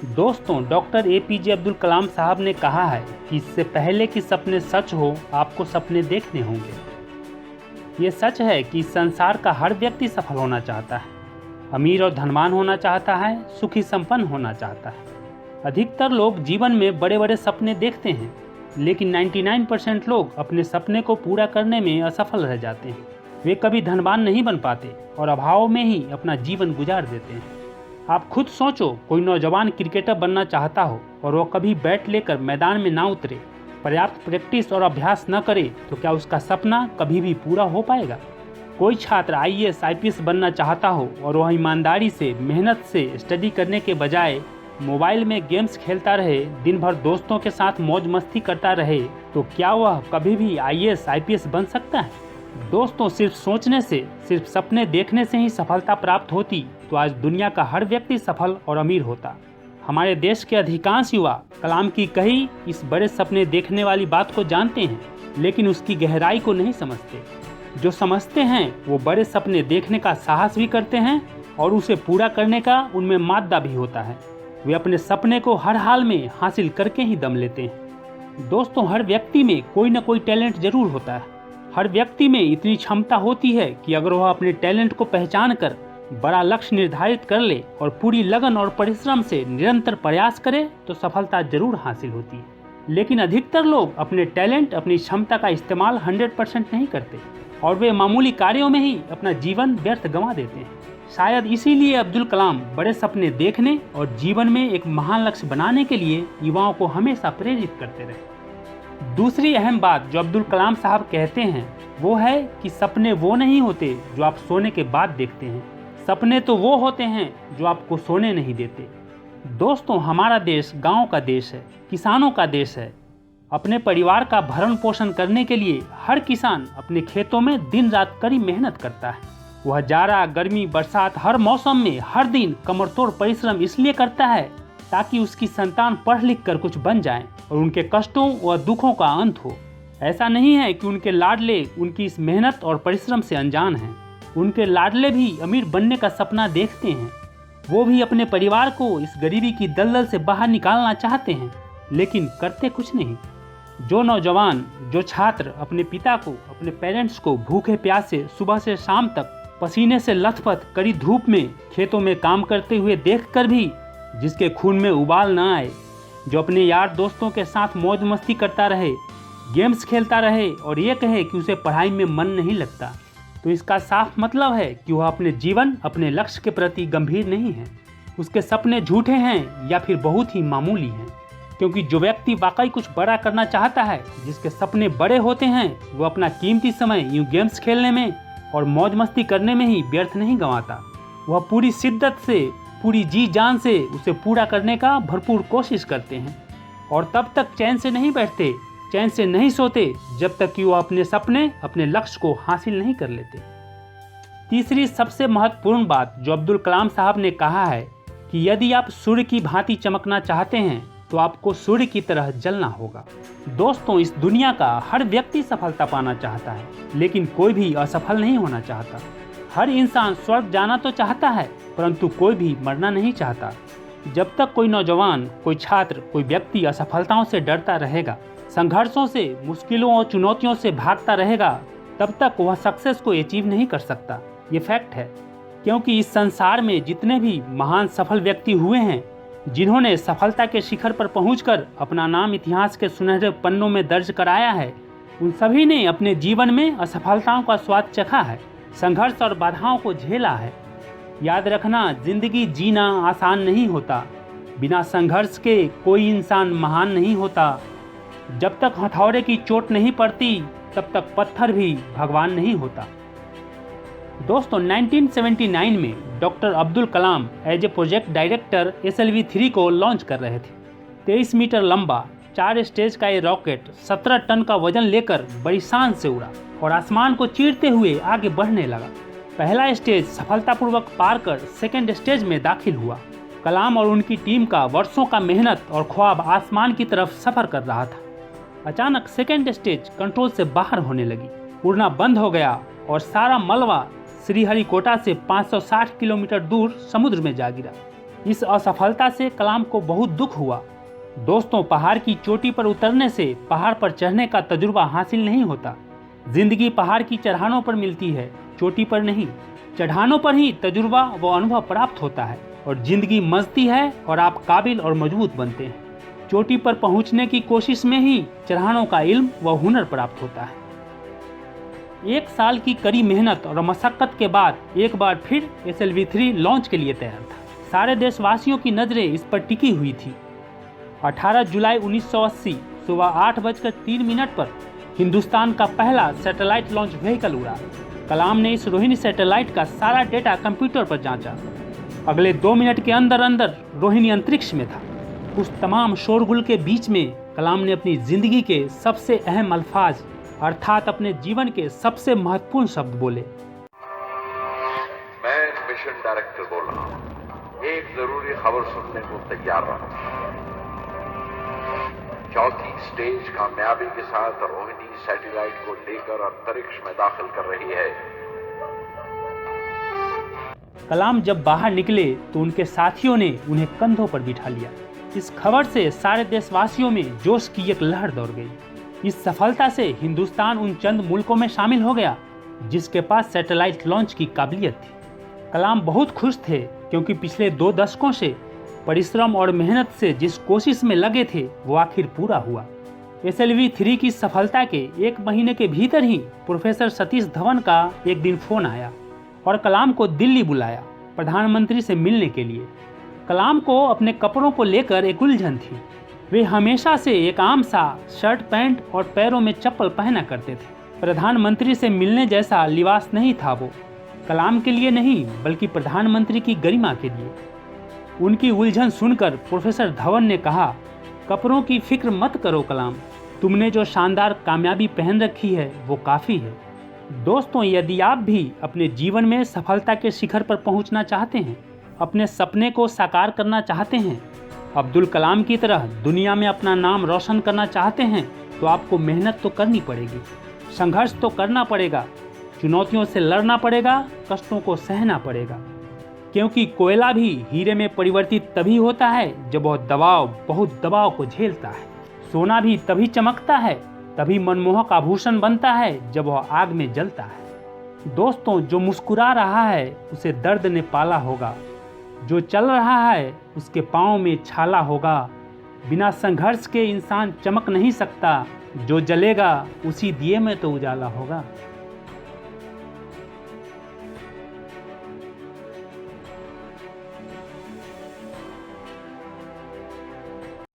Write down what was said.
दोस्तों, doctor APJ Abdul Kalam साहब ने कहा है कि इससे पहले कि सपने सच हो, आपको सपने देखने होंगे। ये सच है कि इस संसार का हर व्यक्ति सफल होना चाहता है, अमीर और धनवान होना चाहता है, सुखी संपन्न होना चाहता है। अधिकतर लोग जीवन में बड़े बड़े सपने देखते हैं, लेकिन 99% लोग अपने सपने को पूरा करने में असफल रह जाते हैं। वे कभी धनवान नहीं बन पाते और अभाव में ही अपना जीवन गुजार देते हैं। आप खुद सोचो, कोई नौजवान क्रिकेटर बनना चाहता हो और वो कभी बैट लेकर मैदान में ना उतरे, पर्याप्त प्रैक्टिस और अभ्यास न करे, तो क्या उसका सपना कभी भी पूरा हो पाएगा? कोई छात्र आईएएस आईपीएस बनना चाहता हो और वह ईमानदारी से, मेहनत से स्टडी करने के बजाय मोबाइल में गेम्स खेलता रहे, दिन भर दोस्तों के साथ मौज मस्ती करता रहे, तो क्या वह कभी भी आईएएस आईपीएस बन सकता है? दोस्तों, सिर्फ सोचने से, सिर्फ सपने देखने से ही सफलता प्राप्त होती तो आज दुनिया का हर व्यक्ति सफल और अमीर होता। हमारे देश के अधिकांश युवा कलाम की कही इस बड़े सपने देखने वाली बात को जानते हैं, लेकिन उसकी गहराई को नहीं समझते। जो समझते हैं वो बड़े सपने देखने का साहस भी करते हैं और उसे पूरा करने का उनमें मादा भी होता है। वे अपने सपने को हर हाल में हासिल करके ही दम लेते हैं। दोस्तों, हर व्यक्ति में कोई न कोई टैलेंट जरूर होता है। हर व्यक्ति में इतनी क्षमता होती है कि अगर वह अपने टैलेंट को पहचान कर बड़ा लक्ष्य निर्धारित कर ले और पूरी लगन और परिश्रम से निरंतर प्रयास करे तो सफलता जरूर हासिल होती है। लेकिन अधिकतर लोग अपने टैलेंट, अपनी क्षमता का इस्तेमाल 100% नहीं करते और वे मामूली कार्यों में ही अपना जीवन व्यर्थ गंवा देते हैं। शायद इसीलिए अब्दुल कलाम बड़े सपने देखने और जीवन में एक महान लक्ष्य बनाने के लिए युवाओं को हमेशा प्रेरित करते रहे। दूसरी अहम बात जो अब्दुल कलाम साहब कहते हैं वो है कि सपने वो नहीं होते जो आप सोने के बाद देखते हैं, सपने तो वो होते हैं जो आपको सोने नहीं देते। दोस्तों, हमारा देश गांव का देश है, किसानों का देश है। अपने परिवार का भरण पोषण करने के लिए हर किसान अपने खेतों में दिन रात कड़ी मेहनत करता है। वह जाड़ा, गर्मी, बरसात, हर मौसम में हर दिन कमरतोड़ परिश्रम इसलिए करता है ताकि उसकी संतान पढ़ लिख कर कुछ बन जाए और उनके कष्टों व दुखों का अंत हो। ऐसा नहीं है कि उनके लाडले उनकी इस मेहनत और परिश्रम से अनजान हैं। उनके लाडले भी अमीर बनने का सपना देखते हैं। वो भी अपने परिवार को इस गरीबी की दलदल से बाहर निकालना चाहते हैं, लेकिन करते कुछ नहीं। जो नौजवान, जो छात्र अपने पिता को, अपने पेरेंट्स को भूखे प्यासे सुबह से शाम तक पसीने से लथपथ कड़ी धूप में खेतों में काम करते हुए देखकर भी जिसके खून में उबाल न आए, जो अपने यार दोस्तों के साथ मौज मस्ती करता रहे, गेम्स खेलता रहे और ये कहे कि उसे पढ़ाई में मन नहीं लगता, तो इसका साफ मतलब है कि वह अपने जीवन, अपने लक्ष्य के प्रति गंभीर नहीं है। उसके सपने झूठे हैं या फिर बहुत ही मामूली हैं। क्योंकि जो व्यक्ति वाकई कुछ बड़ा करना चाहता है, जिसके सपने बड़े होते हैं, वो अपना कीमती समय यूँ गेम्स खेलने में और मौज मस्ती करने में ही व्यर्थ नहीं गंवाता। वह पूरी शिद्दत से, पूरी जी जान से उसे पूरा करने का भरपूर कोशिश करते हैं और तब तक चैन से नहीं बैठते, चैन से नहीं सोते जब तक कि वो अपने सपने, अपने लक्ष्य को हासिल नहीं कर लेते। तीसरी सबसे महत्वपूर्ण बात जो अब्दुल कलाम साहब ने कहा है कि यदि आप सूर्य की भांति चमकना चाहते हैं तो आपको सूर्य की तरह जलना होगा। दोस्तों, इस दुनिया का हर व्यक्ति सफलता पाना चाहता है, लेकिन कोई भी असफल नहीं होना चाहता। हर इंसान स्वर्ग जाना तो चाहता है, परंतु कोई भी मरना नहीं चाहता। जब तक कोई नौजवान, कोई छात्र, कोई व्यक्ति असफलताओं से डरता रहेगा, संघर्षों से, मुश्किलों और चुनौतियों से भागता रहेगा, तब तक वह सक्सेस को अचीव नहीं कर सकता। ये फैक्ट है, क्योंकि इस संसार में जितने भी महान सफल व्यक्ति हुए हैं, जिन्होंने सफलता के शिखर पर पहुंचकर अपना नाम इतिहास के सुनहरे पन्नों में दर्ज कराया है, उन सभी ने अपने जीवन में असफलताओं का स्वाद चखा है, संघर्ष और बाधाओं को झेला है। याद रखना, जिंदगी जीना आसान नहीं होता। बिना संघर्ष के कोई इंसान महान नहीं होता। जब तक हथौड़े की चोट नहीं पड़ती, तब तक पत्थर भी भगवान नहीं होता। दोस्तों, 1979 में doctor Abdul Kalam as a project director SLV-3 को लॉन्च कर रहे थे। 23 मीटर लंबा 4 स्टेज का ये रॉकेट 17 टन का वजन लेकर बड़ी शान से उड़ा और आसमान को चीरते हुए आगे बढ़ने लगा। पहला स्टेज सफलतापूर्वक पार कर सेकेंड स्टेज में दाखिल हुआ। कलाम और उनकी टीम का वर्षों का मेहनत और ख्वाब आसमान की तरफ सफर कर रहा था। अचानक सेकेंड स्टेज कंट्रोल से बाहर होने लगी, उड़ना बंद हो गया और सारा मलबा श्रीहरिकोटा से 560 किलोमीटर दूर समुद्र में जा गिरा। इस असफलता से कलाम को बहुत दुख हुआ। दोस्तों, पहाड़ की चोटी पर उतरने से पहाड़ पर चढ़ने का तजुर्बा हासिल नहीं होता। जिंदगी पहाड़ की चढ़ानों पर मिलती है, चोटी पर नहीं। चढ़ानों पर ही तजुर्बा व अनुभव प्राप्त होता है और जिंदगी मजती है और आप काबिल और मजबूत बनते हैं। चोटी पर पहुंचने की कोशिश में ही चढ़ानों का इल्म व हुनर प्राप्त होता है। 1 साल की कड़ी मेहनत और मशक्कत के बाद एक बार फिर SLV3 लॉन्च के लिए तैयार था। सारे देशवासियों की नज़रें इस पर टिकी हुई थी। 18 जुलाई 1980 सुबह 8:03 पर हिंदुस्तान का पहला सैटेलाइट लॉन्च व्हीकल उड़ा। कलाम ने इस रोहिणी सैटेलाइट का सारा डेटा कंप्यूटर पर जांचा। अगले 2 मिनट के अंदर अंदर रोहिणी अंतरिक्ष में था। उस तमाम शोरगुल के बीच में कलाम ने अपनी जिंदगी के सबसे अहम अल्फाज अर्थात अपने जीवन के सबसे महत्वपूर्ण शब्द बोले। मैं मिशन डायरेक्टर बोल रहा हूँ, एक जरूरी खबर सुनने को तैयार रहो। 4थी स्टेज कामयाबी के साथ रोहिणी सैटेलाइट को लेकर अंतरिक्ष में दाखिल कर रही है। कलाम जब बाहर निकले तो उनके साथियों ने उन्हें कंधों पर बिठा लिया। इस खबर से सारे देशवासियों में जोश की एक लहर दौड़ गई। इस सफलता से हिंदुस्तान उन चंद मुल्कों में शामिल हो गया जिसके पास सैटेलाइट लॉन्च की काबिलियत थी। कलाम बहुत खुश थे क्योंकि पिछले 2 दशकों से परिश्रम और मेहनत से जिस कोशिश में लगे थे वो आखिर पूरा हुआ। SLV3 की सफलता के 1 महीने के भीतर ही प्रोफेसर सतीश धवन का एक दिन फोन आया और कलाम को दिल्ली बुलाया प्रधानमंत्री से मिलने के लिए। कलाम को अपने कपड़ों को लेकर एक उलझन थी। वे हमेशा से एक आम सा शर्ट पैंट और पैरों में चप्पल पहना करते थे। प्रधानमंत्री से मिलने जैसा लिबास नहीं था वो, कलाम के लिए नहीं बल्कि प्रधानमंत्री की गरिमा के लिए। उनकी उलझन सुनकर प्रोफेसर धवन ने कहा, कपड़ों की फिक्र मत करो कलाम, तुमने जो शानदार कामयाबी पहन रखी है वो काफ़ी है। दोस्तों, यदि आप भी अपने जीवन में सफलता के शिखर पर पहुंचना चाहते हैं, अपने सपने को साकार करना चाहते हैं, अब्दुल कलाम की तरह दुनिया में अपना नाम रोशन करना चाहते हैं, तो आपको मेहनत तो करनी पड़ेगी, संघर्ष तो करना पड़ेगा, चुनौतियों से लड़ना पड़ेगा, कष्टों को सहना पड़ेगा। क्योंकि कोयला भी हीरे में परिवर्तित तभी होता है जब वह बहुत दबाव को झेलता है। सोना भी तभी चमकता है, तभी मनमोहक आभूषण बनता है जब वह आग में जलता है। दोस्तों, जो मुस्कुरा रहा है उसे दर्द ने पाला होगा, जो चल रहा है उसके पाँव में छाला होगा। बिना संघर्ष के इंसान चमक नहीं सकता, जो जलेगा उसी दिए में तो उजाला होगा।